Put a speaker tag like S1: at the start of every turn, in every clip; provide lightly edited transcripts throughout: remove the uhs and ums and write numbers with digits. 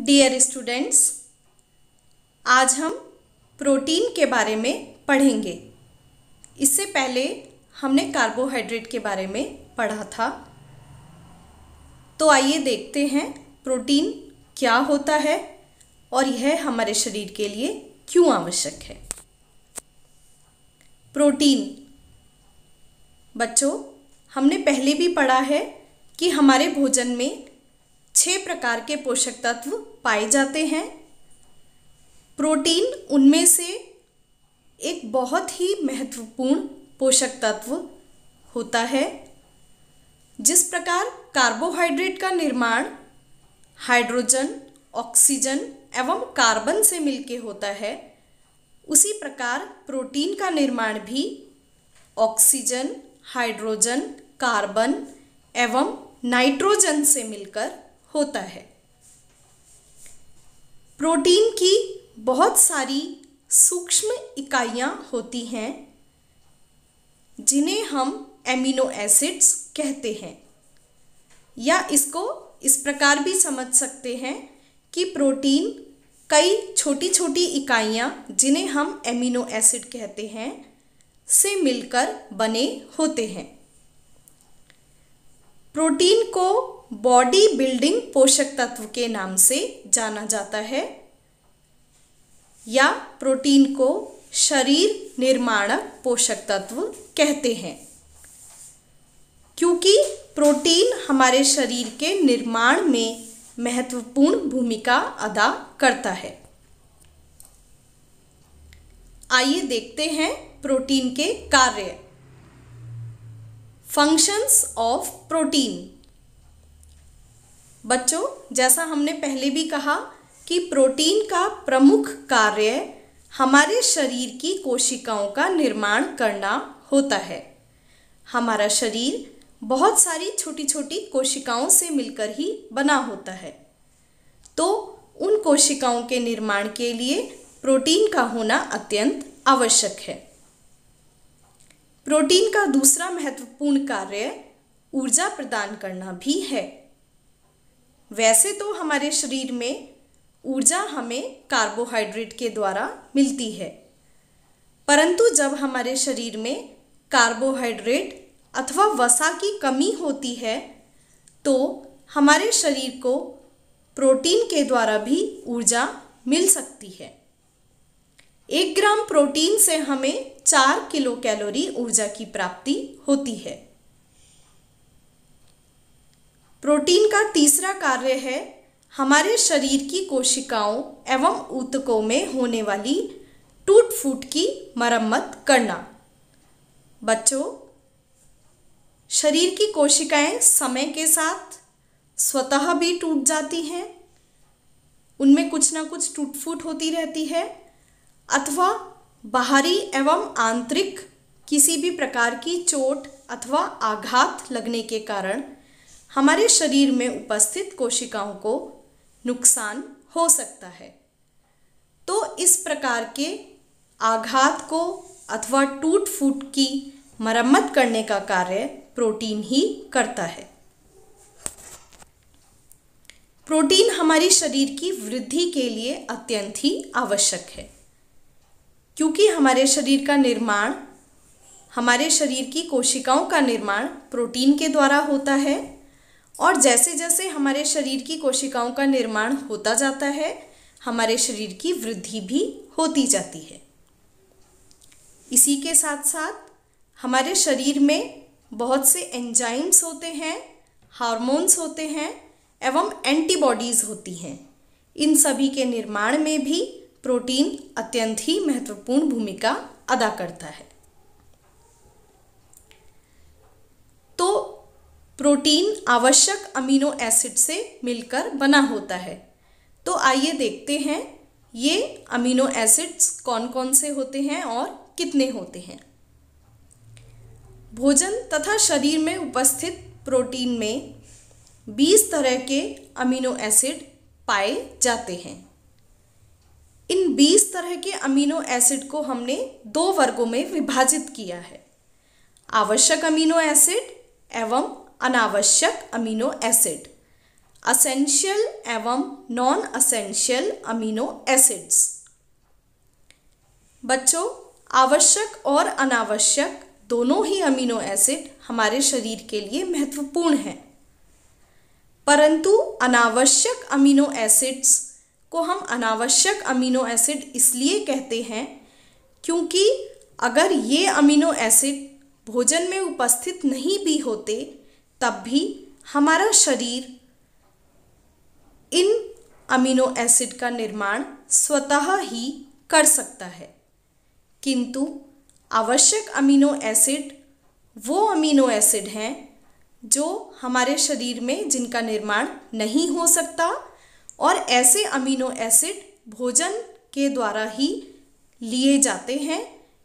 S1: Dear students, आज हम protein के बारे में पढ़ेंगे। इससे पहले हमने कार्बोहाइड्रेट के बारे में पढ़ा था। तो आइए देखते हैं प्रोटीन क्या होता है और यह हमारे शरीर के लिए क्यों आवश्यक है। प्रोटीन बच्चों, हमने पहले भी पढ़ा है कि हमारे भोजन में 6 प्रकार के पोषक तत्व पाए जाते हैं। प्रोटीन उनमें से एक बहुत ही महत्वपूर्ण पोषक तत्व होता है। जिस प्रकार कार्बोहाइड्रेट का निर्माण हाइड्रोजन, ऑक्सीजन एवं कार्बन से मिलकर होता है, उसी प्रकार प्रोटीन का निर्माण भी ऑक्सीजन, हाइड्रोजन, कार्बन एवं नाइट्रोजन से मिलकर होता है। प्रोटीन की बहुत सारी सूक्ष्म इकाइयाँ होती हैं जिन्हें हम एमिनो एसिड्स कहते हैं, या इसको इस प्रकार भी समझ सकते हैं कि प्रोटीन कई छोटी छोटी इकाइयाँ जिन्हें हम एमिनो एसिड कहते हैं से मिलकर बने होते हैं। प्रोटीन को बॉडी बिल्डिंग पोषक तत्व के नाम से जाना जाता है, या प्रोटीन को शरीर निर्माणक पोषक तत्व कहते हैं, क्योंकि प्रोटीन हमारे शरीर के निर्माण में महत्वपूर्ण भूमिका अदा करता है। आइए देखते हैं प्रोटीन के कार्य। Functions of protein. बच्चों, जैसा हमने पहले भी कहा कि प्रोटीन का प्रमुख कार्य हमारे शरीर की कोशिकाओं का निर्माण करना होता है। हमारा शरीर बहुत सारी छोटी छोटी कोशिकाओं से मिलकर ही बना होता है, तो उन कोशिकाओं के निर्माण के लिए प्रोटीन का होना अत्यंत आवश्यक है। प्रोटीन का दूसरा महत्वपूर्ण कार्य ऊर्जा प्रदान करना भी है। वैसे तो हमारे शरीर में ऊर्जा हमें कार्बोहाइड्रेट के द्वारा मिलती है, परंतु जब हमारे शरीर में कार्बोहाइड्रेट अथवा वसा की कमी होती है तो हमारे शरीर को प्रोटीन के द्वारा भी ऊर्जा मिल सकती है। 1 ग्राम प्रोटीन से हमें 4 किलो कैलोरी ऊर्जा की प्राप्ति होती है। प्रोटीन का तीसरा कार्य है हमारे शरीर की कोशिकाओं एवं ऊतकों में होने वाली टूट फूट की मरम्मत करना। बच्चों, शरीर की कोशिकाएं समय के साथ स्वतः भी टूट जाती हैं, उनमें कुछ ना कुछ टूट फूट होती रहती है, अथवा बाहरी एवं आंतरिक किसी भी प्रकार की चोट अथवा आघात लगने के कारण हमारे शरीर में उपस्थित कोशिकाओं को नुकसान हो सकता है। तो इस प्रकार के आघात को अथवा टूट फूट की मरम्मत करने का कार्य प्रोटीन ही करता है। प्रोटीन हमारी शरीर की वृद्धि के लिए अत्यंत ही आवश्यक है, क्योंकि हमारे शरीर का निर्माण, हमारे शरीर की कोशिकाओं का निर्माण प्रोटीन के द्वारा होता है, और जैसे जैसे हमारे शरीर की कोशिकाओं का निर्माण होता जाता है, हमारे शरीर की वृद्धि भी होती जाती है। इसी के साथ साथ हमारे शरीर में बहुत से एंजाइम्स होते हैं, हार्मोन्स होते हैं एवं एंटीबॉडीज़ होती हैं। इन सभी के निर्माण में भी प्रोटीन अत्यंत ही महत्वपूर्ण भूमिका अदा करता है। तो प्रोटीन आवश्यक अमीनो एसिड से मिलकर बना होता है। तो आइए देखते हैं ये अमीनो एसिड्स कौन कौन से होते हैं और कितने होते हैं। भोजन तथा शरीर में उपस्थित प्रोटीन में 20 तरह के अमीनो एसिड पाए जाते हैं। इन 20 तरह के अमीनो एसिड को हमने 2 वर्गों में विभाजित किया है: आवश्यक अमीनो एसिड एवं अनावश्यक अमीनो एसिड। असेंशियल एवं नॉन असेंशियल अमीनो एसिड्स। बच्चों, आवश्यक और अनावश्यक दोनों ही अमीनो एसिड हमारे शरीर के लिए महत्वपूर्ण हैं, परंतु अनावश्यक अमीनो एसिड्स को हम अनावश्यक अमीनो एसिड इसलिए कहते हैं क्योंकि अगर ये अमीनो एसिड भोजन में उपस्थित नहीं भी होते तब भी हमारा शरीर इन अमीनो एसिड का निर्माण स्वतः ही कर सकता है। किंतु आवश्यक अमीनो एसिड वो अमीनो एसिड हैं जो हमारे शरीर में जिनका निर्माण नहीं हो सकता, और ऐसे अमीनो एसिड भोजन के द्वारा ही लिए जाते हैं।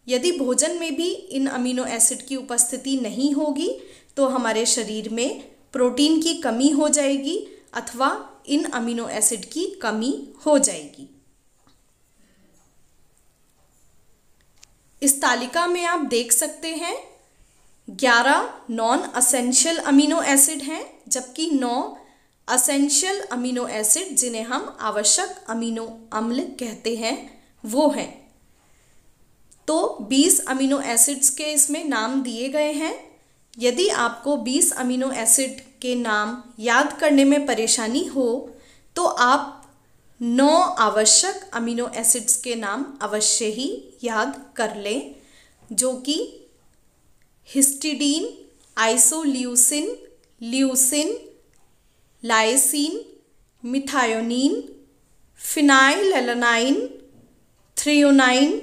S1: यदि भोजन में भी इन अमीनो एसिड की उपस्थिति नहीं होगी तो हमारे शरीर में प्रोटीन की कमी हो जाएगी अथवा इन अमीनो एसिड की कमी हो जाएगी। इस तालिका में आप देख सकते हैं 11 नॉन असेंशियल अमीनो एसिड हैं, जबकि 9 असेंशियल अमीनो एसिड जिन्हें हम आवश्यक अमीनो अम्ल कहते हैं वो हैं। तो 20 अमीनो एसिड्स के इसमें नाम दिए गए हैं। यदि आपको 20 अमीनो एसिड के नाम याद करने में परेशानी हो तो आप 9 आवश्यक अमीनो एसिड्स के नाम अवश्य ही याद कर लें, जो कि histidine, isoleucine, leucine, lysine, methionine, phenylalanine, threonine,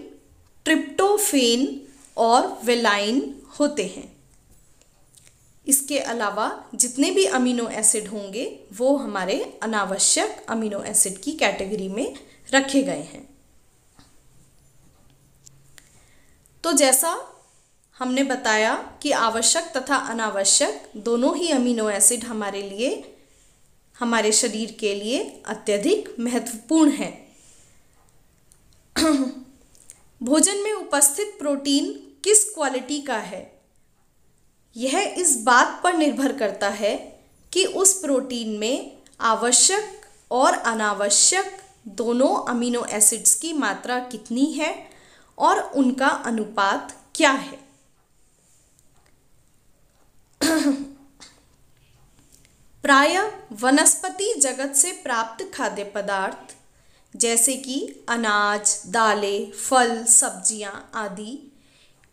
S1: tryptophan और वेलाइन होते हैं। इसके अलावा जितने भी अमीनो एसिड होंगे वो हमारे अनावश्यक अमीनो एसिड की कैटेगरी में रखे गए हैं। तो जैसा हमने बताया कि आवश्यक तथा अनावश्यक दोनों ही अमीनो एसिड हमारे लिए, हमारे शरीर के लिए अत्यधिक महत्वपूर्ण हैं। भोजन में उपस्थित प्रोटीन किस क्वालिटी का है, यह इस बात पर निर्भर करता है कि उस प्रोटीन में आवश्यक और अनावश्यक दोनों अमीनो एसिड्स की मात्रा कितनी है और उनका अनुपात क्या है। प्रायः वनस्पति जगत से प्राप्त खाद्य पदार्थ जैसे कि अनाज, दालें, फल, सब्जियां आदि,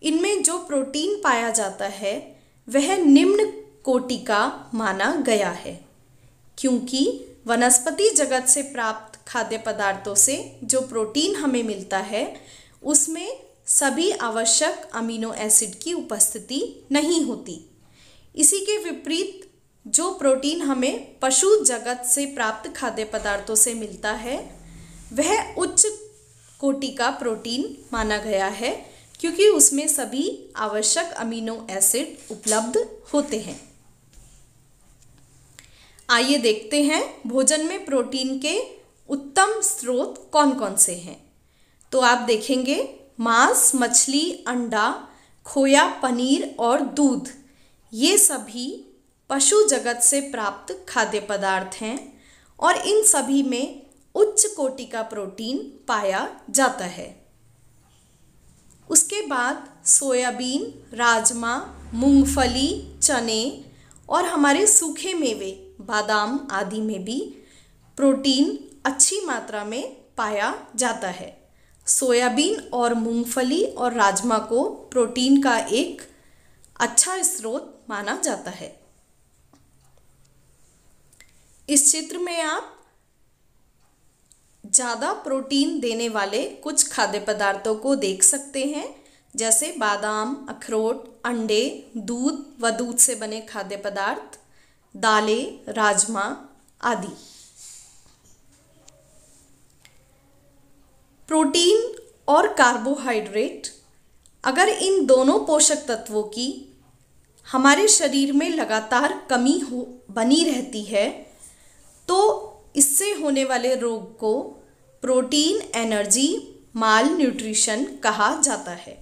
S1: इनमें जो प्रोटीन पाया जाता है वह निम्न कोटि का माना गया है, क्योंकि वनस्पति जगत से प्राप्त खाद्य पदार्थों से जो प्रोटीन हमें मिलता है उसमें सभी आवश्यक अमीनो एसिड की उपस्थिति नहीं होती। इसी के विपरीत जो प्रोटीन हमें पशु जगत से प्राप्त खाद्य पदार्थों से मिलता है वह उच्च कोटि का प्रोटीन माना गया है, क्योंकि उसमें सभी आवश्यक अमीनो एसिड उपलब्ध होते हैं। आइए देखते हैं भोजन में प्रोटीन के उत्तम स्रोत कौन कौन से हैं। तो आप देखेंगे मांस, मछली, अंडा, खोया, पनीर और दूध, ये सभी पशु जगत से प्राप्त खाद्य पदार्थ हैं और इन सभी में उच्च कोटि का प्रोटीन पाया जाता है। उसके बाद सोयाबीन, राजमा, मूंगफली, चने और हमारे सूखे मेवे, बादाम आदि में भी प्रोटीन अच्छी मात्रा में पाया जाता है। सोयाबीन और मूंगफली और राजमा को प्रोटीन का एक अच्छा स्रोत माना जाता है। इस चित्र में आप ज़्यादा प्रोटीन देने वाले कुछ खाद्य पदार्थों को देख सकते हैं, जैसे बादाम, अखरोट, अंडे, दूध व दूध से बने खाद्य पदार्थ, दालें, राजमा आदि। प्रोटीन और कार्बोहाइड्रेट, अगर इन दोनों पोषक तत्वों की हमारे शरीर में लगातार कमी बनी रहती है तो इससे होने वाले रोग को प्रोटीन एनर्जी माल न्यूट्रिशन कहा जाता है,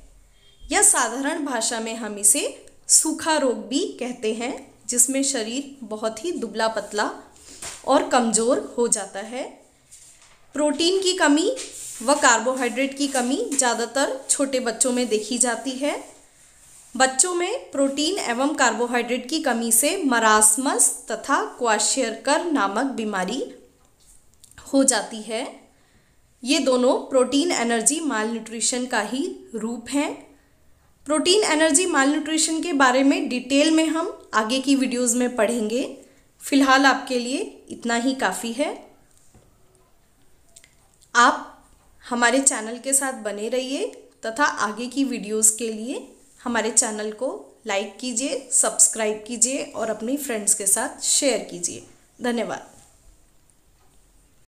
S1: या साधारण भाषा में हम इसे सूखा रोग भी कहते हैं, जिसमें शरीर बहुत ही दुबला पतला और कमज़ोर हो जाता है। प्रोटीन की कमी व कार्बोहाइड्रेट की कमी ज़्यादातर छोटे बच्चों में देखी जाती है। बच्चों में प्रोटीन एवं कार्बोहाइड्रेट की कमी से मरासमस तथा क्वाशियरकर नामक बीमारी हो जाती है। ये दोनों प्रोटीन एनर्जी माल न्यूट्रिशन का ही रूप हैं। प्रोटीन एनर्जी माल न्यूट्रिशन के बारे में डिटेल में हम आगे की वीडियोज़ में पढ़ेंगे। फिलहाल आपके लिए इतना ही काफ़ी है। आप हमारे चैनल के साथ बने रहिए तथा आगे की वीडियोज़ के लिए हमारे चैनल को लाइक कीजिए, सब्सक्राइब कीजिए और अपनी फ्रेंड्स के साथ शेयर कीजिए। धन्यवाद।